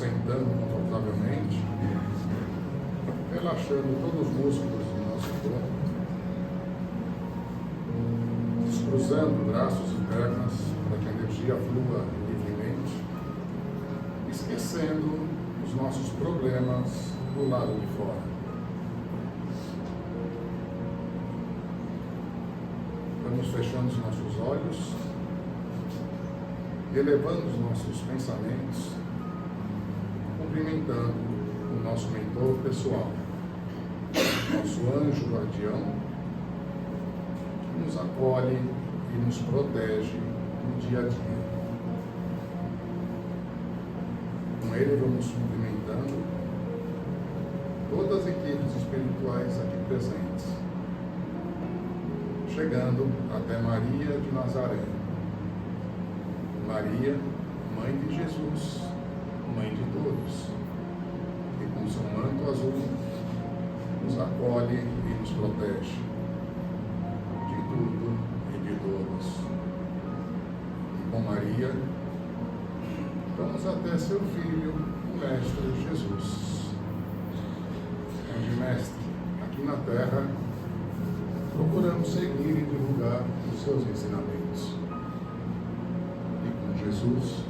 sentando confortavelmente, relaxando todos os músculos do nosso corpo, descruzando braços e pernas para que a energia flua livremente, esquecendo os nossos problemas do lado de fora. Vamos fechando os nossos olhos, elevando os nossos pensamentos, cumprimentando o nosso mentor pessoal, nosso anjo guardião, que nos acolhe e nos protege no dia a dia. Com ele vamos cumprimentando todas as equipes espirituais aqui presentes, chegando até Maria de Nazaré. Maria, Mãe de Jesus, Mãe de todos, que com seu manto azul nos acolhe e nos protege de tudo e de todos. E com Maria, vamos até seu Filho, o Mestre Jesus. Onde, Mestre, aqui na Terra, procuramos seguir e divulgar os seus ensinamentos. E com Jesus,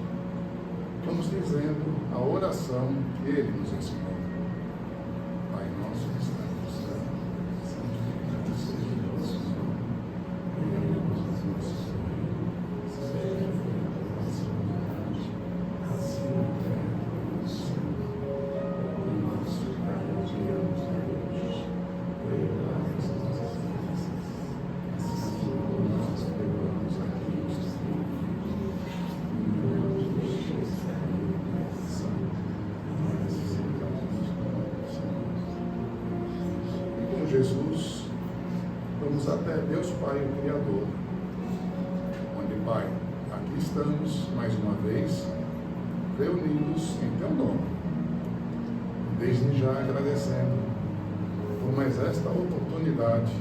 vamos dizendo a oração que ele nos ensinou. Pai nosso que está no céu, santificado seja o vosso nome. Venha a nós as nossas vidas, seja feita a vossa vontade, assim na terra como no céu. O nosso cada dia nos dai hoje, perdoai as nossas ofensas, assim como nós perdoamos a quem nos tem ofendido. E não nos deixeis cair em tentação, mas livrai-nos do mal, Senhor. E com Jesus, vamos até Deus Pai, o Criador, onde, Pai, aqui estamos mais uma vez, reunidos em Teu nome, desde já agradecendo por mais esta oportunidade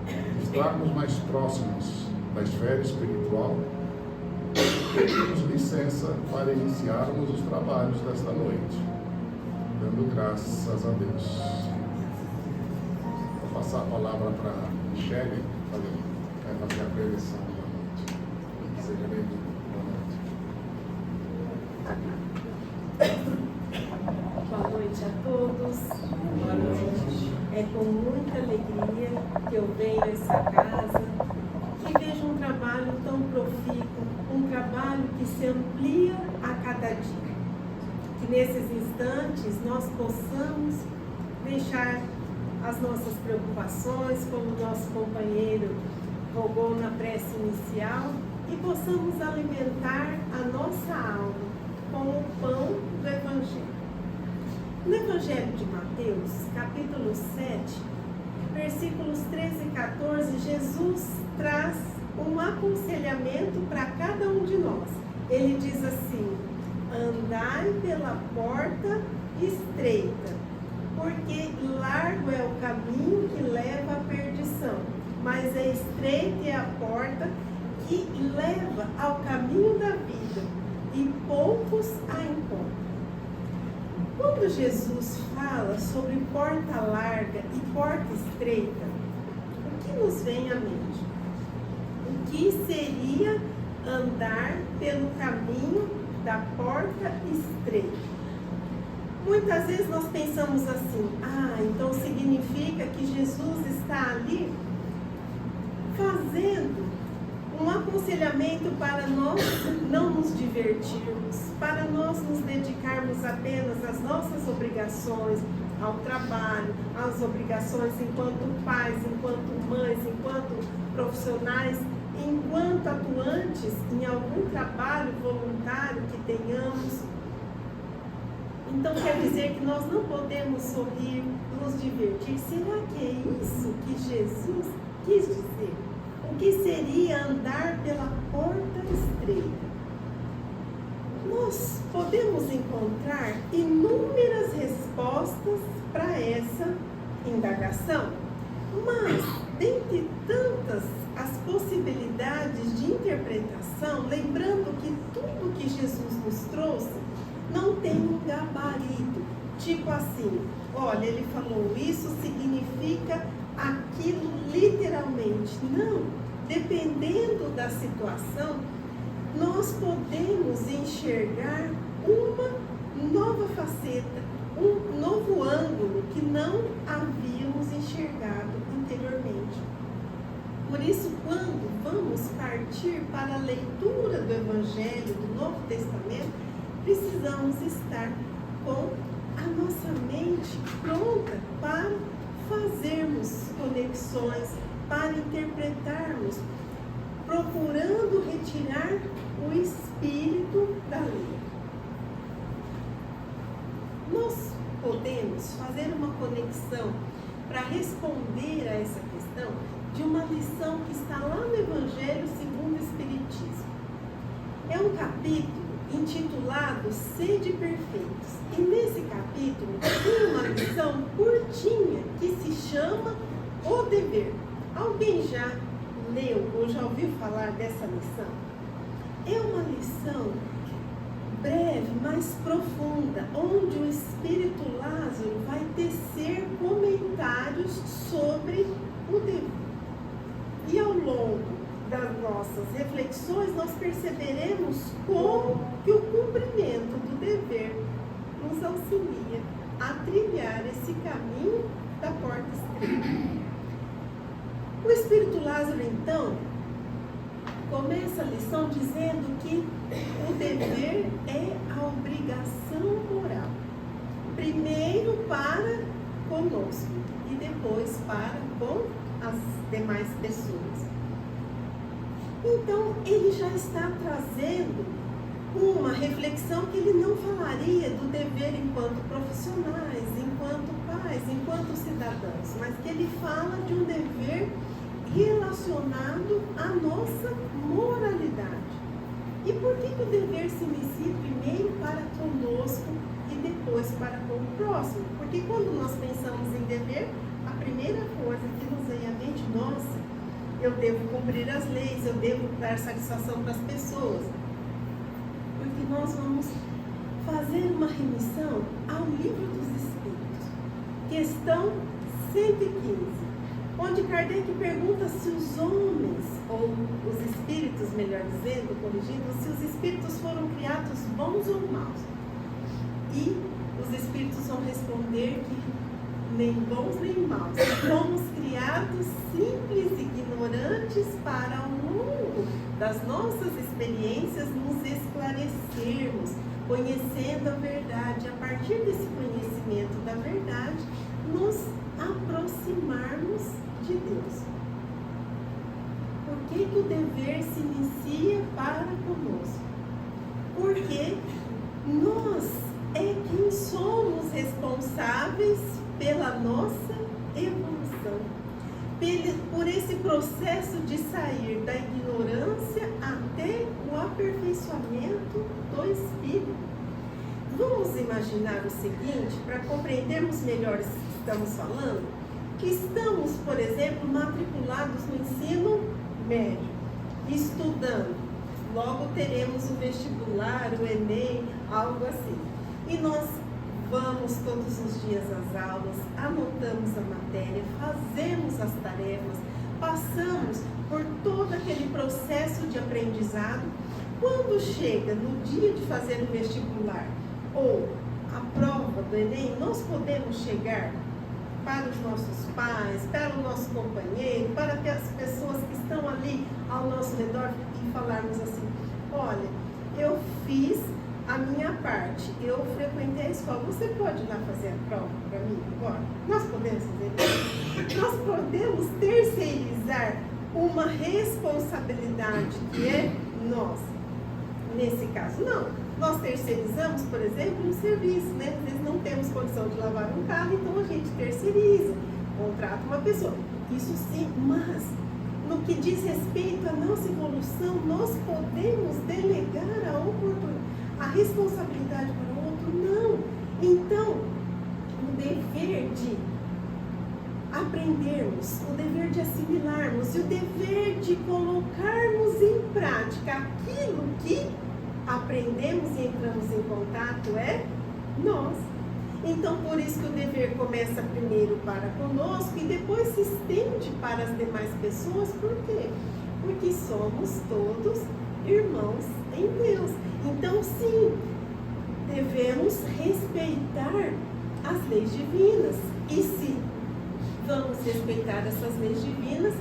de estarmos mais próximos da esfera espiritual. Pedimos licença para iniciarmos os trabalhos desta noite, dando graças a Deus. Vou passar a palavra para a Michele, que vai fazer a preleção da noite. Seja bem-vindo. Boa noite a todos. Boa noite. É com muita alegria que eu venho a essa casa e vejo um trabalho tão profícuo, um trabalho que se amplia a cada dia. Que nesses instantes nós possamos deixar as nossas preocupações, como o nosso companheiro rogou na prece inicial, e possamos alimentar a nossa alma com o pão do Evangelho. No Evangelho de Mateus, capítulo 7, versículos 13 e 14, Jesus traz um aconselhamento para cada um de nós. Ele diz assim: andai pela porta estreita, porque largo é o caminho que leva à perdição, mas é estreita é a porta que leva ao caminho da vida, e poucos a encontram. Quando Jesus fala sobre porta larga e porta estreita, o que nos vem à mente? O que seria andar pelo caminho da porta estreita? Muitas vezes nós pensamos assim: então significa que Jesus está ali fazendo um aconselhamento para nós não nos divertirmos, para nós nos dedicarmos apenas às nossas obrigações, ao trabalho, às obrigações enquanto pais, enquanto mães, enquanto profissionais, enquanto atuantes em algum trabalho voluntário que tenhamos. Então quer dizer que nós não podemos sorrir, nos divertir? Será que é isso que Jesus quis dizer? O que seria andar pela porta estreita? Nós podemos encontrar inúmeras respostas para essa indagação, mas dentre tantas as possibilidades de interpretação, lembrando que tudo que Jesus nos trouxe não tem lugar gabarito, tipo assim, olha, ele falou isso significa aquilo literalmente. Não, dependendo da situação, nós podemos enxergar uma nova faceta, um novo ângulo que não havíamos enxergado anteriormente. Por isso, quando vamos partir para a leitura do Evangelho, do Novo Testamento, precisamos estar com a nossa mente pronta para fazermos conexões, para interpretarmos, procurando retirar o espírito da lei. Nós podemos fazer uma conexão para responder a essa questão de uma lição que está lá no Evangelho segundo o Espiritismo. É um capítulo intitulado Sede Perfeitos. E nesse capítulo tem uma lição curtinha que se chama O Dever. Alguém já leu ou já ouviu falar dessa lição? É uma lição breve, mas profunda, onde o Espírito Lázaro vai tecer comentários sobre o dever. E ao longo das nossas reflexões, nós perceberemos como que o cumprimento do dever nos auxilia a trilhar esse caminho da porta estreita. O Espírito Lázaro, então, começa a lição dizendo que o dever é a obrigação moral. Primeiro para conosco e depois para com as demais pessoas. Então, ele já está trazendo uma reflexão que ele não falaria do dever enquanto profissionais, enquanto pais, enquanto cidadãos, mas que ele fala de um dever relacionado à nossa moralidade. E por que o dever se inicia primeiro para conosco e depois para com o próximo? Porque quando nós pensamos em dever, a primeira coisa que nos vem à mente, nossa, eu devo cumprir as leis, eu devo dar satisfação para as pessoas. Porque nós vamos fazer uma remissão ao Livro dos Espíritos, questão 115, onde Kardec pergunta se os homens, ou os espíritos, melhor dizendo, corrigindo, se os espíritos foram criados bons ou maus. E os espíritos vão responder que nem bons nem maus. Fomos criados simples e ignorantes para, ao longo das nossas experiências, nos esclarecermos, conhecendo a verdade. A partir desse conhecimento da verdade, nos aproximarmos de Deus. Por que o dever se inicia para conosco? Porque nós é quem somos responsáveis pela nossa evolução, por esse processo de sair da ignorância até o aperfeiçoamento do espírito. Vamos imaginar o seguinte, para compreendermos melhor o que estamos falando, que estamos, por exemplo, matriculados no ensino médio, estudando. Logo teremos o vestibular, o Enem, algo assim. E nós vamos todos os dias às aulas, anotamos a matéria, fazemos as tarefas, passamos por todo aquele processo de aprendizado. Quando chega no dia de fazer o vestibular ou a prova do Enem, nós podemos chegar para os nossos pais, para o nosso companheiro, para as pessoas que estão ali ao nosso redor e falarmos assim: olha, eu fiz a minha parte, eu frequentei a escola, você pode ir lá fazer a prova para mim agora? Nós podemos fazer isso? Nós podemos terceirizar uma responsabilidade que é nossa. Nesse caso, não. Nós terceirizamos, por exemplo, um serviço, né? Às vezes não temos condição de lavar um carro, então a gente terceiriza, contrata uma pessoa. Isso sim, mas no que diz respeito à nossa evolução, nós podemos delegar a oportunidade, a responsabilidade para o outro, não. Então, o dever de aprendermos, o dever de assimilarmos e o dever de colocarmos em prática aquilo que aprendemos e entramos em contato é nós. Então, por isso que o dever começa primeiro para conosco e depois se estende para as demais pessoas. Por quê? Porque somos todos irmãos em Deus. Então, sim, devemos respeitar as leis divinas. E se vamos respeitar essas leis divinas,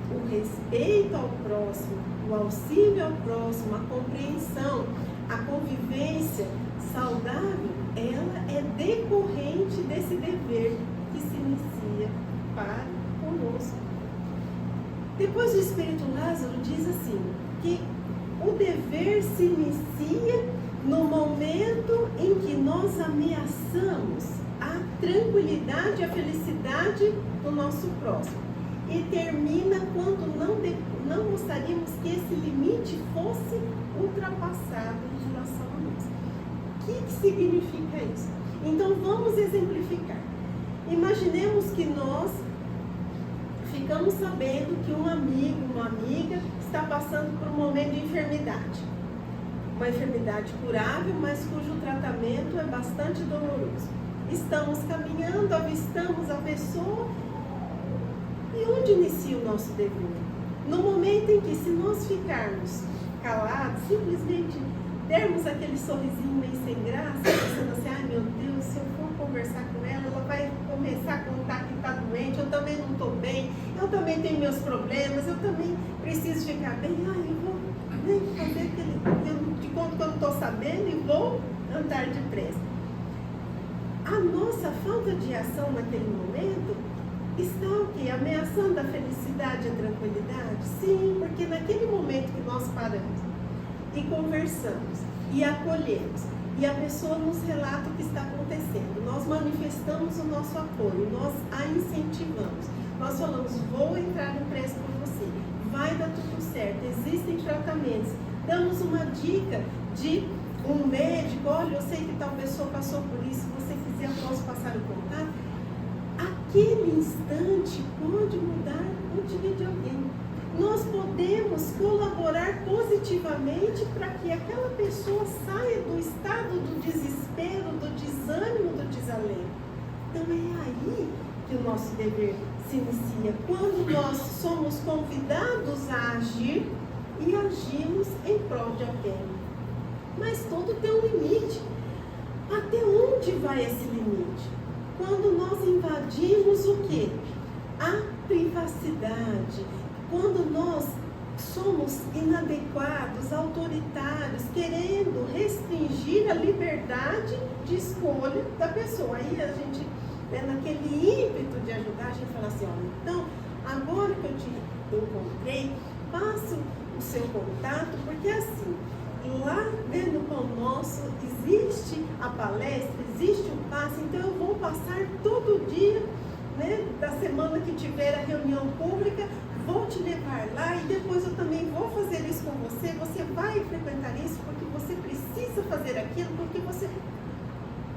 o respeito ao próximo, o auxílio ao próximo, a compreensão, a convivência saudável, ela é decorrente desse dever que se inicia para conosco. Depois o Espírito Lázaro diz assim, que o dever se inicia no momento em que nós ameaçamos a tranquilidade, a felicidade do nosso próximo. E termina quando não gostaríamos que esse limite fosse ultrapassado em relação a nós. O que significa isso? Então vamos exemplificar. Imaginemos que nós ficamos sabendo que um amigo, uma amiga está passando por um momento de enfermidade. Uma enfermidade curável, mas cujo tratamento é bastante doloroso. Estamos caminhando, avistamos a pessoa. E onde inicia o nosso dever? No momento em que, se nós ficarmos calados, simplesmente dermos aquele sorrisinho meio sem graça, pensando assim, ai meu Deus, se eu for conversar com ela vai começar a contar que está doente, eu também não estou bem, eu também tenho meus problemas, eu também preciso ficar bem, ai, eu vou fazer aquele, eu te conto que eu não estou sabendo e vou andar depressa. A nossa falta de ação naquele momento está o quê? Ameaçando a felicidade e a tranquilidade? Sim, porque naquele momento que nós paramos e conversamos e acolhemos e a pessoa nos relata o que está acontecendo, nós manifestamos o nosso apoio, nós a incentivamos, nós falamos, vou entrar no preço por você, vai dar tudo certo, existem tratamentos, damos uma dica de um médico, olha, eu sei que tal pessoa passou por isso, se você quiser eu posso passar o contato. Aquele instante pode mudar o dia de alguém. Nós podemos colaborar positivamente para que aquela pessoa saia do estado do desespero, do desânimo, do desalento. Então é aí que o nosso dever se inicia, quando nós somos convidados a agir e agimos em prol de alguém. Mas tudo tem um limite. Até onde vai esse limite? Quando nós invadimos o quê? A privacidade. Quando nós somos inadequados, autoritários, querendo restringir a liberdade de escolha da pessoa. Aí a gente, naquele ímpeto de ajudar, a gente fala assim, olha, então, agora que eu te encontrei, passo o seu contato, porque assim, lá no Pão Nosso existe a palestra, existe o passe, então eu vou passar todo dia, da semana que tiver a reunião pública, vou te levar lá e depois eu também vou fazer isso com você, você vai frequentar isso porque você precisa fazer aquilo, porque você...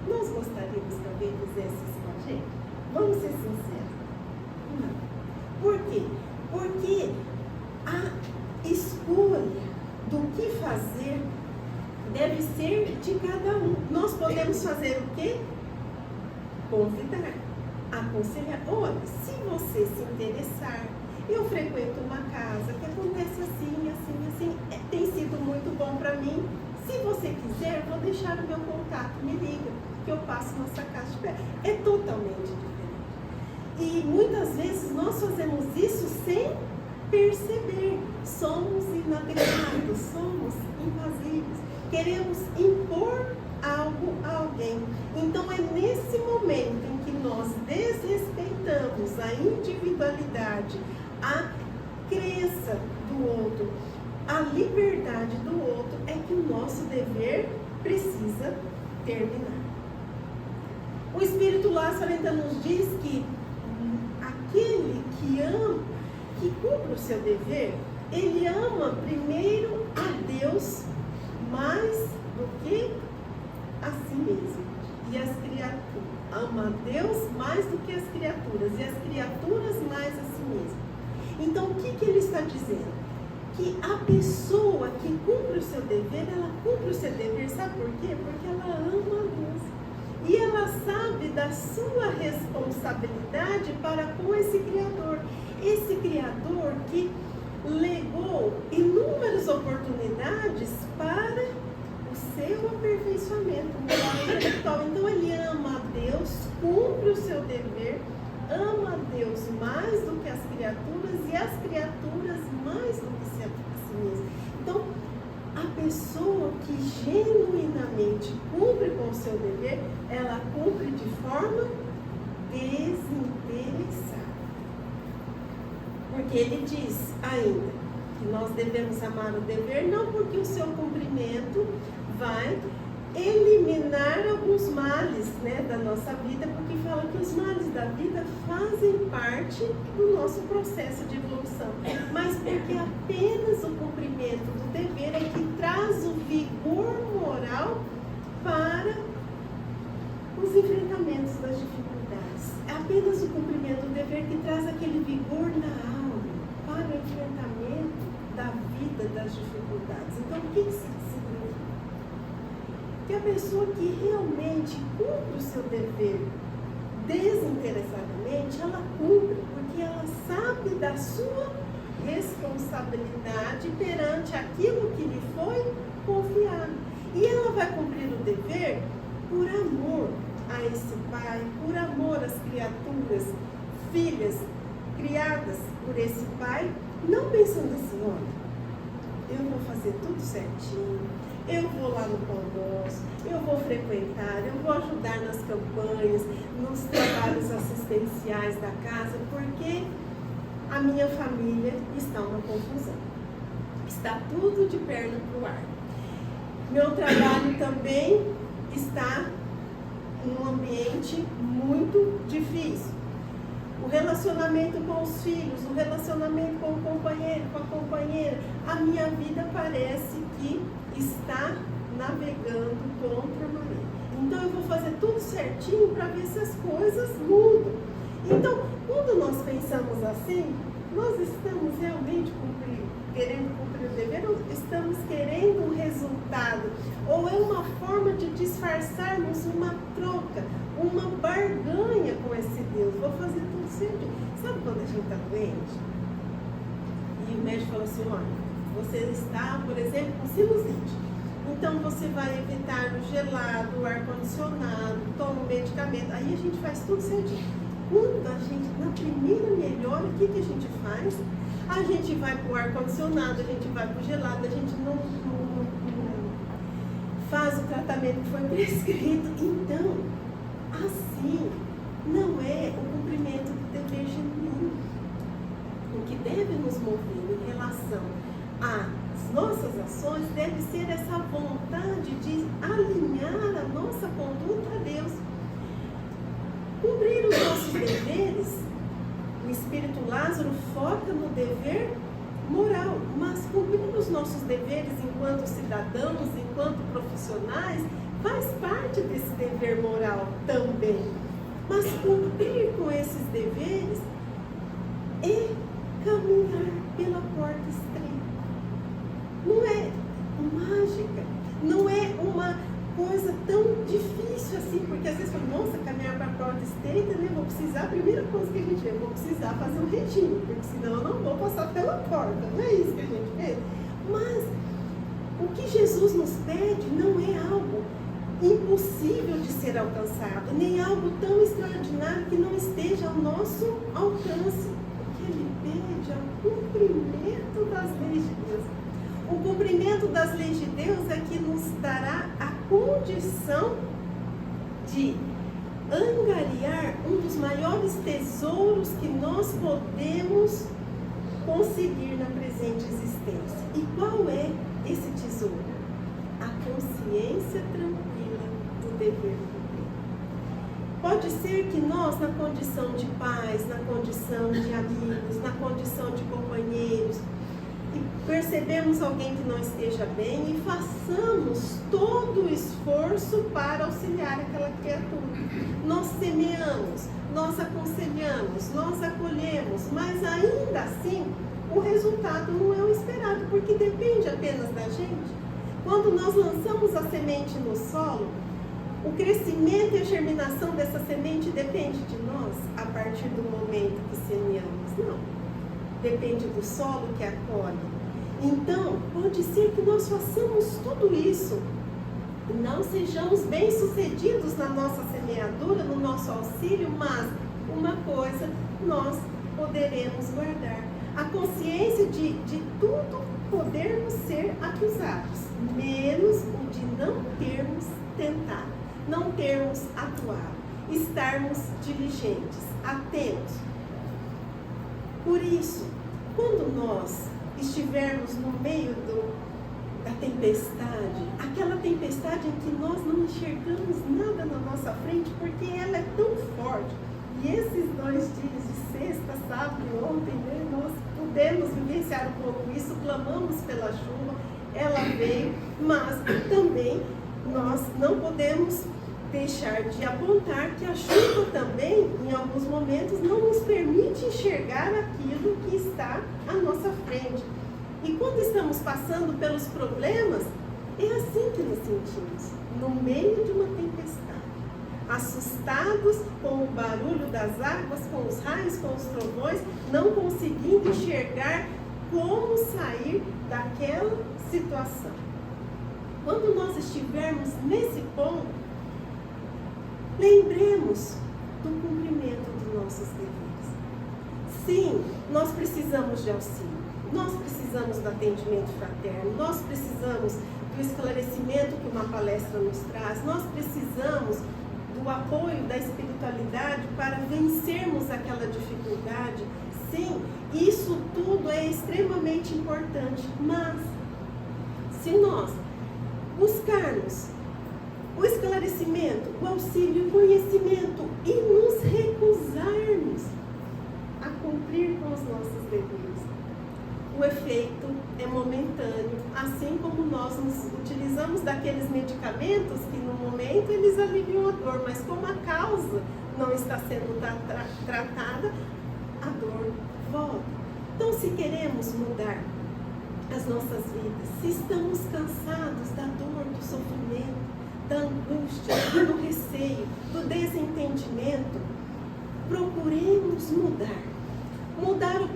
Nós gostaríamos que alguém fizesse isso com a gente? Vamos ser sinceros. Não. Por quê? Porque a escolha do que fazer deve ser de cada um. Nós podemos fazer o quê? Convidar, aconselhar. Olha, se você se interessar, eu frequento uma casa que acontece assim, assim, assim, tem sido muito bom para mim. Se você quiser, vou deixar o meu contato, me liga, que eu passo nossa casa de pé. É totalmente diferente. E muitas vezes nós fazemos isso sem perceber. Somos inadequados, somos invasivos, queremos impor algo a alguém. Então é nesse momento em que nós desrespeitamos a individualidade, a crença do outro, a liberdade do outro, é que o nosso dever precisa terminar. O Espírito Lázaro então nos diz que aquele que ama, que cumpre o seu dever, ele ama primeiro a Deus mais do que a si mesmo e as criaturas. Ama a Deus mais do que as criaturas e as criaturas mais a si mesmo. Então o que ele está dizendo? Que a pessoa que cumpre o seu dever, ela cumpre o seu dever, sabe por quê? Porque ela ama a Deus. sabe da sua responsabilidade para com esse Criador. Esse Criador que legou inúmeras oportunidades para o seu aperfeiçoamento moral e intelectual. Então ele ama a Deus, cumpre o seu dever, ama a Deus mais do que as criaturas e as criaturas mais do que si mesmo. Então, a pessoa que genuinamente cumpre com o seu dever, ela cumpre de forma desinteressada. Porque ele diz ainda que nós devemos amar o dever, não porque o seu cumprimento vai eliminar alguns males, né, da nossa vida, porque fala que os males da vida fazem parte do nosso processo de evolução, mas porque apenas o cumprimento do dever é que traz o vigor moral para os enfrentamentos das dificuldades. É apenas o cumprimento do dever que traz aquele vigor na alma para o enfrentamento da vida das dificuldades. Então, o que isso significa? Que a pessoa que realmente cumpre o seu dever desinteressadamente, ela cumpre porque ela sabe da sua responsabilidade perante aquilo que lhe foi confiado. E ela vai cumprir o dever por amor a esse pai, por amor às criaturas, filhas criadas por esse pai, não pensando assim, olha, eu vou fazer tudo certinho, eu vou lá no pão doce, eu vou frequentar, eu vou ajudar nas campanhas, nos trabalhos assistenciais da casa, porque a minha família está uma confusão. Está tudo de perna para o ar. Meu trabalho também está num ambiente muito difícil. O relacionamento com os filhos, o relacionamento com o companheiro, com a companheira, a minha vida parece que está navegando contra a maré. Então eu vou fazer tudo certinho para ver se as coisas mudam. Então, quando nós pensamos assim, nós estamos realmente querendo cumprir o dever ou estamos querendo um resultado? Ou é uma forma de disfarçarmos uma troca, uma barganha com esse Deus? Vou fazer tudo certinho. Sabe quando a gente está doente? E o médico fala assim, olha, você está, por exemplo, com sinusite. Então você vai evitar o gelado, o ar-condicionado, toma um medicamento. Aí a gente faz tudo certinho. Quando a gente, na primeira melhora, o que a gente faz? A gente vai para o ar-condicionado, a gente vai para o gelado, a gente não faz o tratamento que foi prescrito. Então, assim, não é o cumprimento do dever genuíno. O que deve nos mover em relação às nossas ações deve ser essa vontade de alinhar a nossa conduta a Deus. Cumprir os nossos deveres, o Espírito Lázaro foca no dever moral, mas cumprir os nossos deveres enquanto cidadãos, enquanto profissionais, faz parte desse dever moral também. Mas cumprir com esses deveres é caminhar pela porta estreita. Não é mágica, não é uma coisa tão difícil assim, porque às vezes fala, nossa, caminhar para a porta estreita, né? Vou precisar, a primeira coisa que a gente vê, vou precisar fazer um retiro, porque senão eu não vou passar pela porta, não é isso que a gente vê? Mas o que Jesus nos pede não é algo impossível de ser alcançado, nem algo tão extraordinário que não esteja ao nosso alcance. O que ele pede é o cumprimento das leis de Deus. O cumprimento das leis de Deus é que nos dará a condição de angariar um dos maiores tesouros que nós podemos conseguir na presente existência. E qual é esse tesouro? A consciência tranquila do dever cumprido. Pode ser que nós, na condição de pais, na condição de amigos, na condição de companheiros, e percebemos alguém que não esteja bem e façamos todo o esforço para auxiliar aquela criatura. Nós semeamos, nós aconselhamos, nós acolhemos, mas ainda assim o resultado não é o esperado, porque depende apenas da gente. Quando nós lançamos a semente no solo, O crescimento e a germinação dessa semente depende de nós a partir do momento que semeamos? Não. Depende do solo que acolhe. Então, pode ser que nós façamos tudo isso, não sejamos bem-sucedidos na nossa semeadura, no nosso auxílio, mas uma coisa nós poderemos guardar: a consciência de tudo podermos ser acusados, menos o de não termos tentado, não termos atuado, estarmos diligentes, atentos. Por isso, quando nós estivermos no meio da tempestade, aquela tempestade em que nós não enxergamos nada na nossa frente, porque ela é tão forte. E esses 2 dias de sexta, sábado e ontem, né, nós pudemos vivenciar um pouco isso, clamamos pela chuva, ela veio, mas também nós não podemos deixar de apontar que a chuva também, em alguns momentos, não nos permite enxergar aquilo que está à nossa frente. E quando estamos passando pelos problemas, é assim que nos sentimos, no meio de uma tempestade, assustados com o barulho das águas, com os raios, com os trovões, não conseguindo enxergar como sair daquela situação. Quando nós estivermos nesse ponto, lembremos do cumprimento dos nossos deveres. Sim, nós precisamos de auxílio, nós precisamos do atendimento fraterno, nós precisamos do esclarecimento que uma palestra nos traz, nós precisamos do apoio da espiritualidade para vencermos aquela dificuldade. Sim, isso tudo é extremamente importante, mas se nós buscarmos o esclarecimento, o auxílio, o conhecimento e nos recusarmos a cumprir com os nossos deveres, o efeito é momentâneo, assim como nós nos utilizamos daqueles medicamentos que no momento eles aliviam a dor, mas como a causa não está sendo tratada, a dor volta. Então, se queremos mudar as nossas vidas, se estamos cansados da dor, do sofrimento, da angústia, do receio, do desentendimento, procuremos mudar o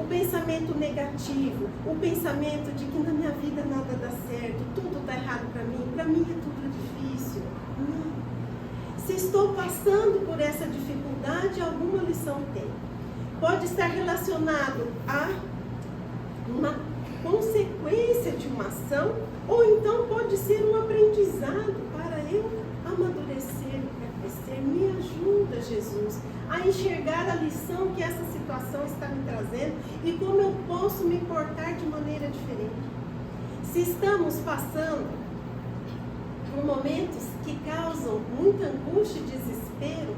pensamento negativo, o pensamento de que na minha vida nada dá certo, tudo está errado para mim é tudo difícil. Não. Se estou passando por essa dificuldade, alguma lição tem. Pode estar relacionado a uma consequência de uma ação, ou então pode ser um aprendizado para eu amadurecer, para crescer. Me ajuda, Jesus, a enxergar a lição que essa situação está me trazendo e como eu posso me portar de maneira diferente. Se estamos passando por momentos que causam muita angústia e desespero,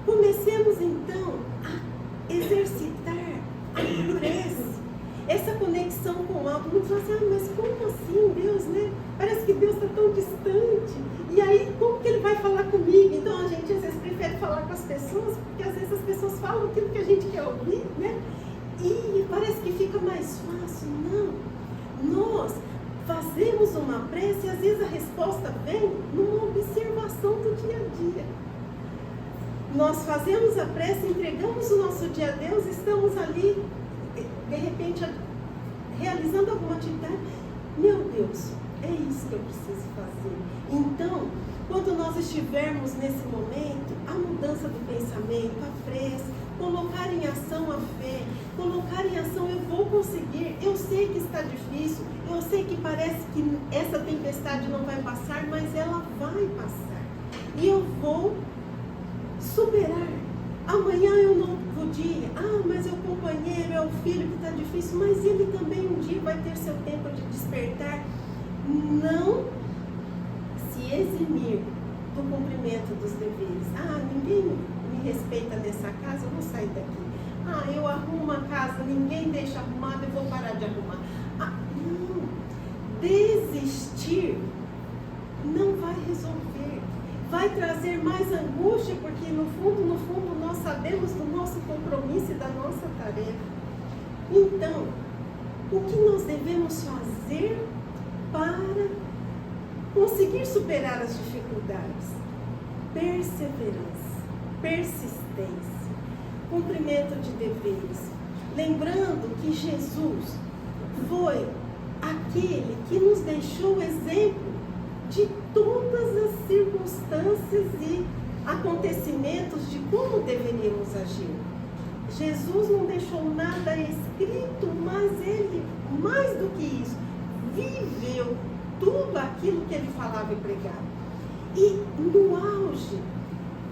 comecemos então a exercitar a prece, essa conexão com o alto. Não fala assim, mas como assim Deus, né? Parece que Deus está tão distante. E aí, como que Ele vai falar comigo? Então, a gente às vezes prefere falar com as pessoas, porque às vezes as pessoas falam aquilo que a gente quer ouvir, né? E parece que fica mais fácil. Não. Nós fazemos uma prece e às vezes a resposta vem numa observação do dia a dia. Nós fazemos a prece, entregamos o nosso dia a Deus, estamos ali, de repente, realizando alguma atividade. Meu Deus, é isso que eu preciso fazer. Então, quando nós estivermos nesse momento, a mudança do pensamento, a prece, colocar em ação a fé, colocar em ação, eu vou conseguir, eu sei que está difícil, eu sei que parece que essa tempestade não vai passar, mas ela vai passar. E eu vou superar. Amanhã é um novo dia. Mas é o companheiro, é o filho que está difícil, mas ele também um dia vai ter seu tempo de despertar. Não se eximir do cumprimento dos deveres. Ninguém me respeita nessa casa, eu vou sair daqui. Eu arrumo a casa, ninguém deixa arrumada, eu vou parar de arrumar. Não. Desistir não vai resolver. Vai trazer mais angústia, porque no fundo, nós sabemos do nosso compromisso e da nossa tarefa. Então, o que nós devemos fazer para conseguir superar as dificuldades. Perseverança, persistência, cumprimento de deveres. Lembrando que Jesus foi aquele que nos deixou exemplo de todas as circunstâncias e acontecimentos de como deveríamos agir. Jesus não deixou nada escrito, mas ele, mais do que isso, viveu tudo aquilo que ele falava e pregava. E no auge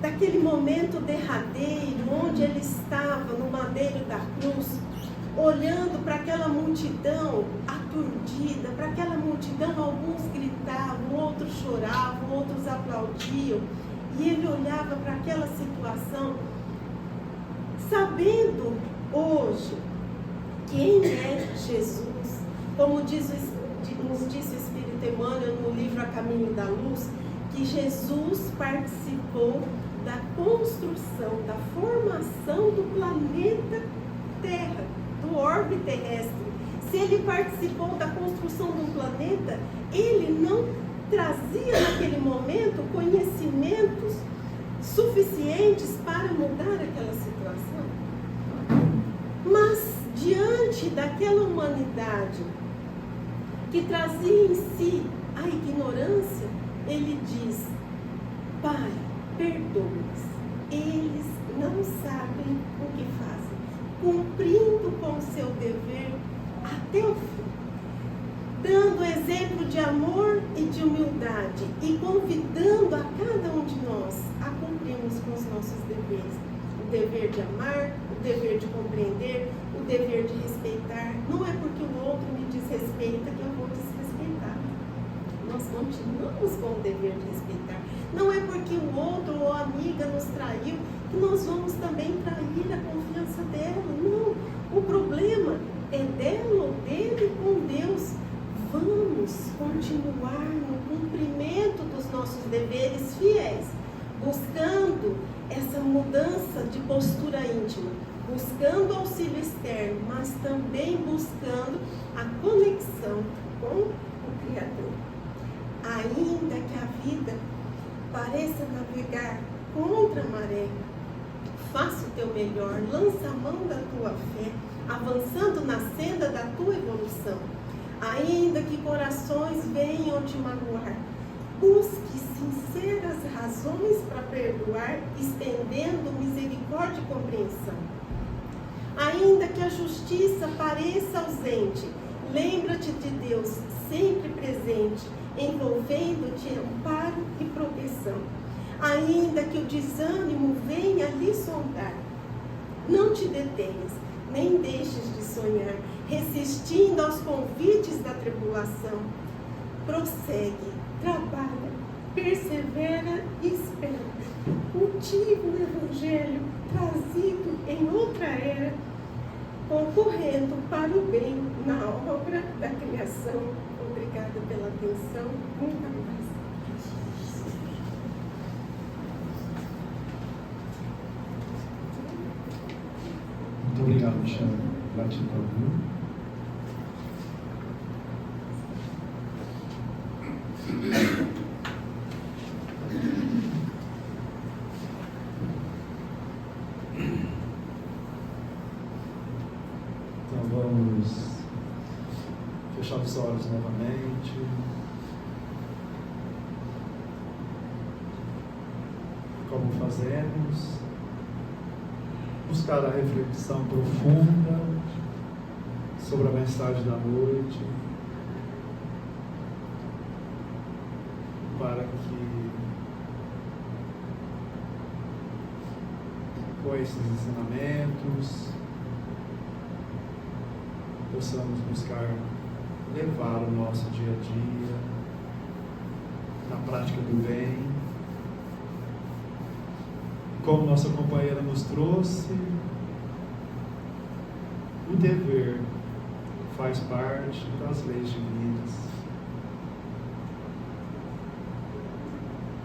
daquele momento derradeiro, onde ele estava no madeiro da cruz, olhando para aquela multidão aturdida, para aquela multidão, alguns gritavam, outros choravam, outros aplaudiam, e ele olhava para aquela situação, sabendo hoje quem é Jesus, como nos disse o Espírito Emmanuel no livro A Caminho da Luz, que Jesus participou da construção, da formação do planeta Terra, do orbe terrestre. Se ele participou da construção de um planeta, ele não trazia naquele momento conhecimentos suficientes para mudar aquela situação. Mas diante daquela humanidade que trazia em si a ignorância, ele diz: Pai, perdoa-os, eles não sabem o que fazem, cumprindo com o seu dever até o fim, dando exemplo de amor e de humildade e convidando a cada um de nós a cumprirmos com os nossos deveres. O dever de amar, o dever de compreender, o dever de respeitar. Não é porque o outro me desrespeita que eu vou desrespeitar. Nós continuamos com o dever de respeitar. Não é porque o outro ou a amiga nos traiu que nós vamos também trair a confiança dela. Não. O problema é dela ou dele com Deus. Vamos continuar no cumprimento dos nossos deveres fiéis, buscando essa mudança de postura íntima, buscando auxílio externo, mas também buscando a conexão com o Criador. Ainda que a vida pareça navegar contra a maré, faça o teu melhor, lança a mão da tua fé, avançando na senda da tua evolução. Ainda que corações venham te magoar, busque sinceras razões para perdoar, estendendo misericórdia e compreensão. Ainda que a justiça pareça ausente, lembra-te de Deus sempre presente, envolvendo-te em amparo e proteção. Ainda que o desânimo venha lhe sondar, não te detenhas, nem deixes de sonhar, resistindo aos convites da tribulação. Prossegue, trabalha, persevera e espera. Cultiva o Evangelho trazido em outra era, concorrendo para o bem na obra da criação. Obrigada pela atenção. Muita paz. Muito obrigado, Michel. Gratidão. Então vamos fechar os olhos novamente. Como fazemos? Buscar a reflexão profunda sobre a mensagem da noite, para que com esses ensinamentos possamos buscar levar o nosso dia a dia na prática do bem. Como nossa companheira nos trouxe, o dever faz parte das leis divinas.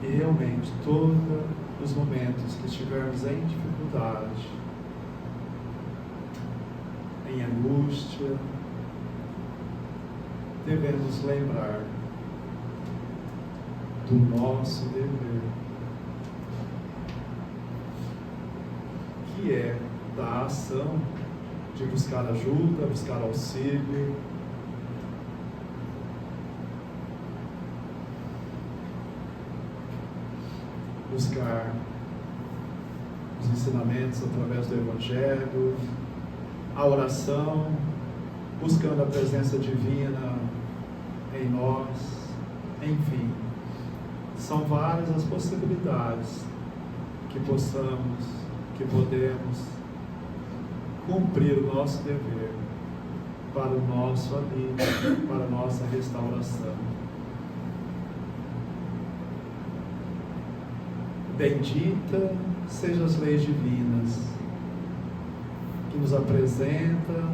E realmente, todos os momentos que estivermos em dificuldade, em angústia, devemos lembrar do nosso dever, que é da ação de buscar ajuda, buscar auxílio, buscar os ensinamentos através do Evangelho, a oração, buscando a presença divina em nós, enfim, são várias as possibilidades que podemos cumprir o nosso dever para o nosso alívio, para a nossa restauração. Bendita sejam as leis divinas que nos apresentam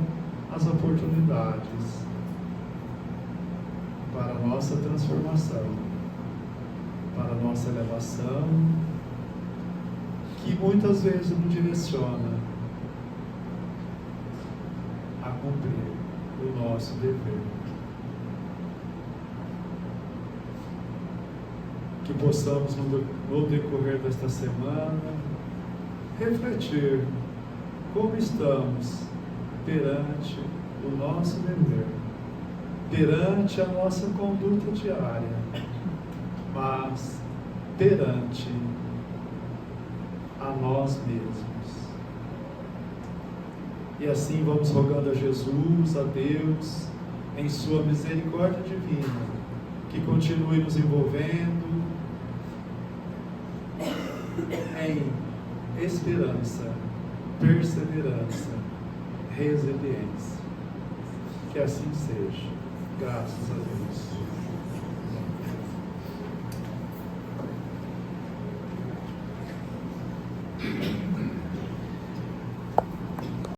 as oportunidades para a nossa transformação, para a nossa elevação, que muitas vezes nos direciona a cumprir o nosso dever. Que possamos, no decorrer desta semana, refletir como estamos perante o nosso dever, perante a nossa conduta diária, mas perante a nós mesmos. E assim vamos rogando a Jesus, a Deus, em sua misericórdia divina, que continue nos envolvendo em esperança, perseverança, resiliência. Que assim seja. Graças a Deus.